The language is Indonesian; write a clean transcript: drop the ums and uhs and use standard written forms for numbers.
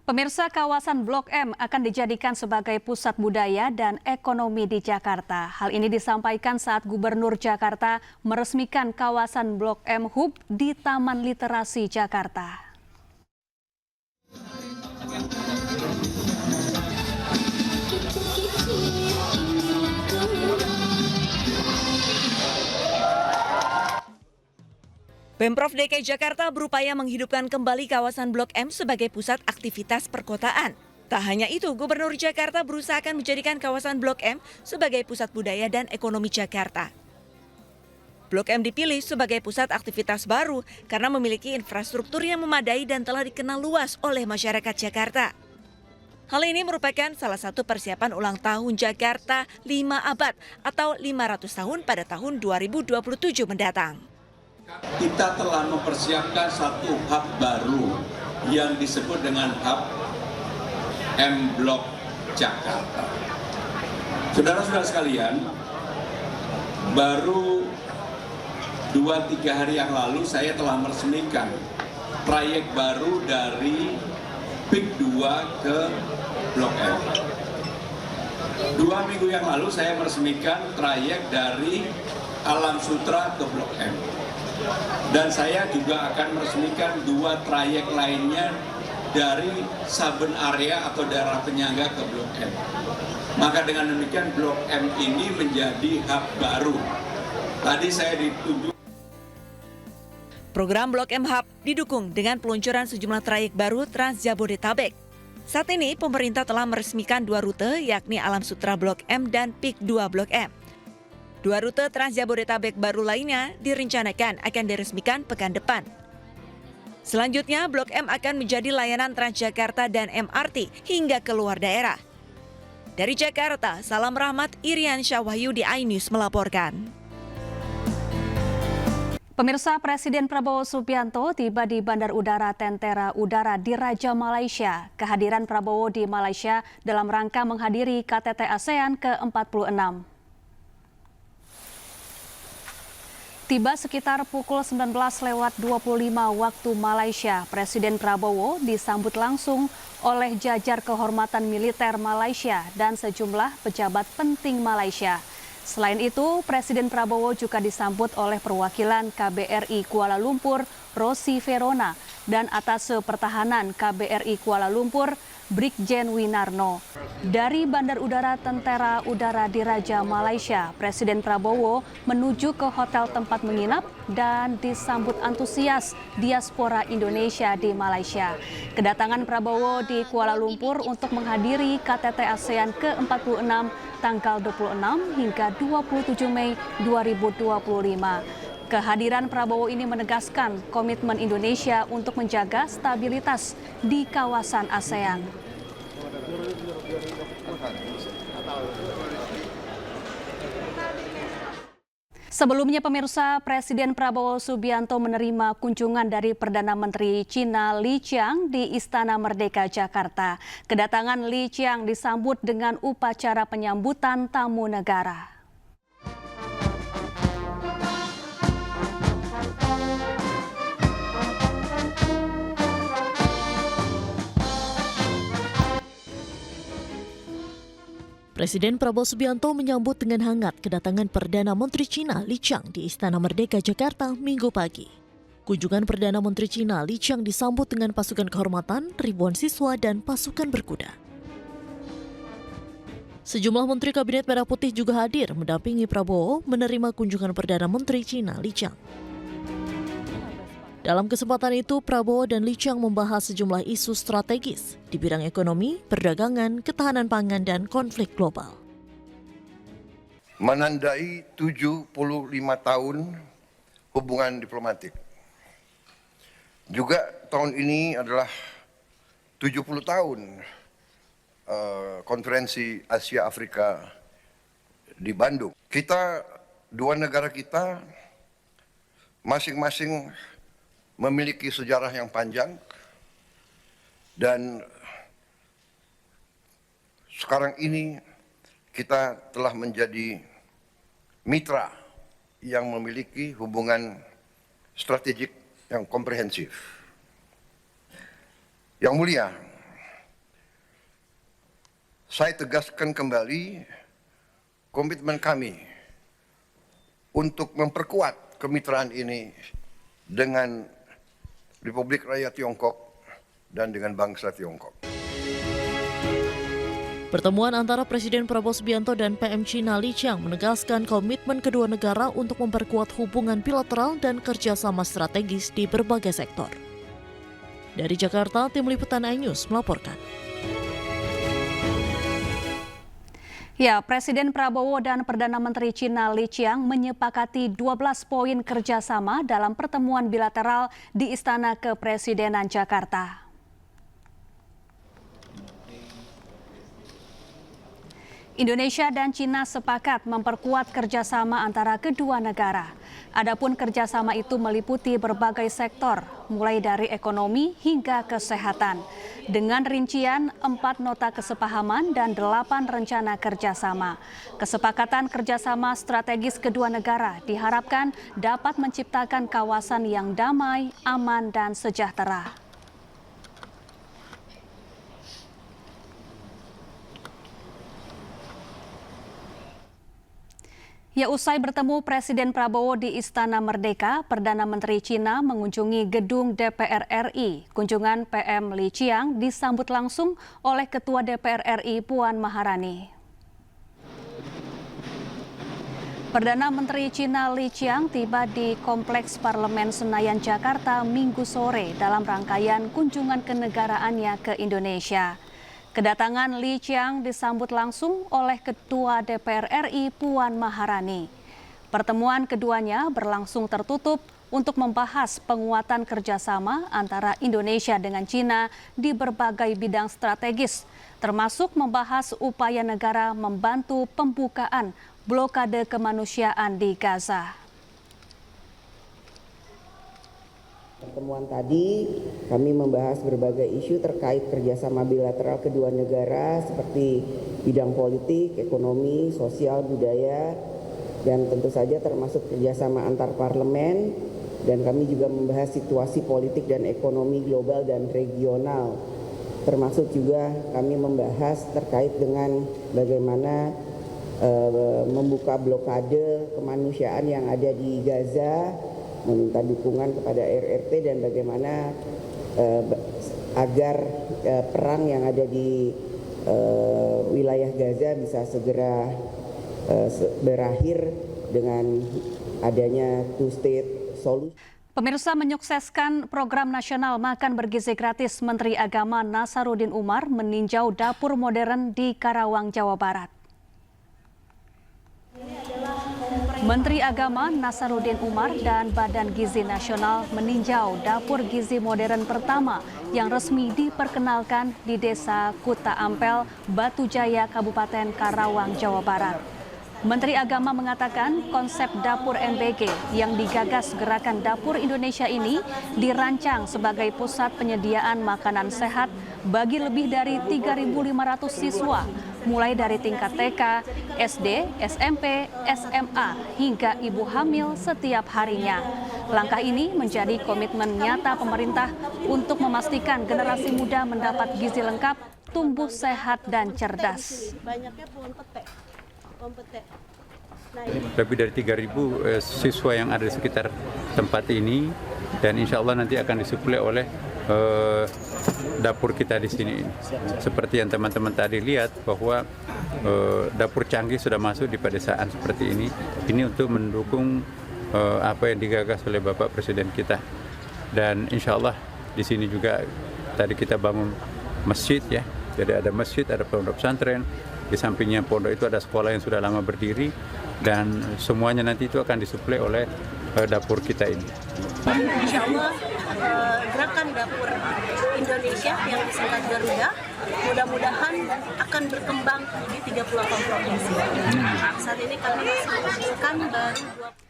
Pemirsa, kawasan Blok M akan dijadikan sebagai pusat budaya dan ekonomi di Jakarta. Hal ini disampaikan saat Gubernur Jakarta meresmikan kawasan Blok M Hub di Taman Literasi Jakarta. Pemprov DKI Jakarta berupaya menghidupkan kembali kawasan Blok M sebagai pusat aktivitas perkotaan. Tak hanya itu, Gubernur Jakarta berusaha akan menjadikan kawasan Blok M sebagai pusat budaya dan ekonomi Jakarta. Blok M dipilih sebagai pusat aktivitas baru karena memiliki infrastruktur yang memadai dan telah dikenal luas oleh masyarakat Jakarta. Hal ini merupakan salah satu persiapan ulang tahun Jakarta 5 abad atau 500 tahun pada tahun 2027 mendatang. Kita telah mempersiapkan satu hub baru yang disebut dengan hub M Block Jakarta. Saudara-saudara sekalian, baru 2-3 hari yang lalu saya telah meresmikan trayek baru dari PIK 2 ke Blok M. 2 minggu yang lalu saya meresmikan trayek dari Alam Sutra ke Blok M. Dan saya juga akan meresmikan 2 trayek lainnya dari Saben area atau daerah penyangga ke Blok M. Maka dengan demikian Blok M ini menjadi hub baru. Tadi saya ditunjuk. Program Blok M Hub didukung dengan peluncuran sejumlah trayek baru Trans Jabodetabek. Saat ini pemerintah telah meresmikan 2 rute yakni Alam Sutra Blok M dan PIK 2 Blok M. 2 rute Trans Jabodetabek baru lainnya direncanakan akan diresmikan pekan depan. Selanjutnya, Blok M akan menjadi layanan Transjakarta dan MRT hingga ke luar daerah. Dari Jakarta, Salam Rahmat, Irian Syawahyu di iNews melaporkan. Pemirsa, Presiden Prabowo Subianto tiba di Bandar Udara Tentera Udara di Raja Malaysia. Kehadiran Prabowo di Malaysia dalam rangka menghadiri KTT ASEAN ke-46. Tiba sekitar pukul 19.25 waktu Malaysia, Presiden Prabowo disambut langsung oleh jajar kehormatan militer Malaysia dan sejumlah pejabat penting Malaysia. Selain itu, Presiden Prabowo juga disambut oleh perwakilan KBRI Kuala Lumpur, Rosi Verona, dan Atase Pertahanan KBRI Kuala Lumpur, Brigjen Winarno. Dari Bandar Udara Tentera Udara di Raja Malaysia, Presiden Prabowo menuju ke hotel tempat menginap dan disambut antusias diaspora Indonesia di Malaysia. Kedatangan Prabowo di Kuala Lumpur untuk menghadiri KTT ASEAN ke-46 tanggal 26 hingga 27 Mei 2025. Kehadiran Prabowo ini menegaskan komitmen Indonesia untuk menjaga stabilitas di kawasan ASEAN. Sebelumnya pemirsa, Presiden Prabowo Subianto menerima kunjungan dari Perdana Menteri Cina Li Qiang di Istana Merdeka Jakarta. Kedatangan Li Qiang disambut dengan upacara penyambutan tamu negara. Presiden Prabowo Subianto menyambut dengan hangat kedatangan Perdana Menteri Cina Li Qiang di Istana Merdeka Jakarta Minggu pagi. Kunjungan Perdana Menteri Cina Li Qiang disambut dengan pasukan kehormatan, ribuan siswa, dan pasukan berkuda. Sejumlah Menteri Kabinet Merah Putih juga hadir mendampingi Prabowo menerima kunjungan Perdana Menteri Cina Li Qiang. Dalam kesempatan itu, Prabowo dan Li Qiang membahas sejumlah isu strategis di bidang ekonomi, perdagangan, ketahanan pangan, dan konflik global. Menandai 75 tahun hubungan diplomatik. Juga tahun ini adalah 70 tahun konferensi Asia Afrika di Bandung. Dua negara kita masing-masing memiliki sejarah yang panjang dan sekarang ini kita telah menjadi mitra yang memiliki hubungan strategik yang komprehensif. Yang mulia, saya tegaskan kembali komitmen kami untuk memperkuat kemitraan ini dengan Republik Rakyat Tiongkok dan dengan bangsa Tiongkok. Pertemuan antara Presiden Prabowo Subianto dan PM China Li Qiang menegaskan komitmen kedua negara untuk memperkuat hubungan bilateral dan kerjasama strategis di berbagai sektor. Dari Jakarta, Tim Liputan iNews melaporkan. Ya, Presiden Prabowo dan Perdana Menteri China Li Qiang menyepakati 12 poin kerjasama dalam pertemuan bilateral di Istana Kepresidenan Jakarta. Indonesia dan China sepakat memperkuat kerjasama antara kedua negara. Adapun kerjasama itu meliputi berbagai sektor, mulai dari ekonomi hingga kesehatan. Dengan rincian 4 nota kesepahaman dan 8 rencana kerjasama. Kesepakatan kerjasama strategis kedua negara diharapkan dapat menciptakan kawasan yang damai, aman, dan sejahtera. Ya, usai bertemu Presiden Prabowo di Istana Merdeka, Perdana Menteri China mengunjungi gedung DPR RI. Kunjungan PM Li Qiang disambut langsung oleh Ketua DPR RI Puan Maharani. Perdana Menteri China Li Qiang tiba di Kompleks Parlemen Senayan, Jakarta Minggu sore dalam rangkaian kunjungan kenegaraannya ke Indonesia. Kedatangan Li Qiang disambut langsung oleh Ketua DPR RI Puan Maharani. Pertemuan keduanya berlangsung tertutup untuk membahas penguatan kerjasama antara Indonesia dengan China di berbagai bidang strategis, termasuk membahas upaya negara membantu pembukaan blokade kemanusiaan di Gaza. Pertemuan tadi kami membahas berbagai isu terkait kerjasama bilateral kedua negara seperti bidang politik, ekonomi, sosial, budaya, dan tentu saja termasuk kerjasama antar parlemen. Dan kami juga membahas situasi politik dan ekonomi global dan regional. Termasuk juga kami membahas terkait dengan bagaimana membuka blokade kemanusiaan yang ada di Gaza, meminta dukungan kepada RRT dan bagaimana agar perang yang ada di wilayah Gaza bisa segera berakhir dengan adanya two-state solution. Pemirsa, menyukseskan program nasional makan bergizi gratis, Menteri Agama Nasaruddin Umar meninjau dapur modern di Karawang, Jawa Barat. Menteri Agama Nasaruddin Umar dan Badan Gizi Nasional meninjau dapur gizi modern pertama yang resmi diperkenalkan di Desa Kuta Ampel, Batu Jaya, Kabupaten Karawang, Jawa Barat. Menteri Agama mengatakan konsep dapur NBG yang digagas Gerakan Dapur Indonesia ini dirancang sebagai pusat penyediaan makanan sehat bagi lebih dari 3.500 siswa, mulai dari tingkat TK, SD, SMP, SMA, hingga ibu hamil setiap harinya. Langkah ini menjadi komitmen nyata pemerintah untuk memastikan generasi muda mendapat gizi lengkap, tumbuh sehat, dan cerdas. Lebih dari 3.000 siswa yang ada di sekitar tempat ini, dan insya Allah nanti akan disuplai oleh dapur kita di sini. Seperti yang teman-teman tadi lihat bahwa dapur canggih sudah masuk di pedesaan seperti ini. Ini untuk mendukung apa yang digagas oleh Bapak Presiden kita. Dan insya Allah di sini juga tadi kita bangun masjid ya. Jadi ada masjid, ada pondok pesantren. Di sampingnya pondok itu ada sekolah yang sudah lama berdiri, dan semuanya nanti itu akan disuplai oleh dapur kita ini. Insya Allah Gerakan Dapur Indonesia yang disingkat Garuda mudah-mudahan akan berkembang di 38 provinsi. Saat ini kami masih mengumpulkan baru 20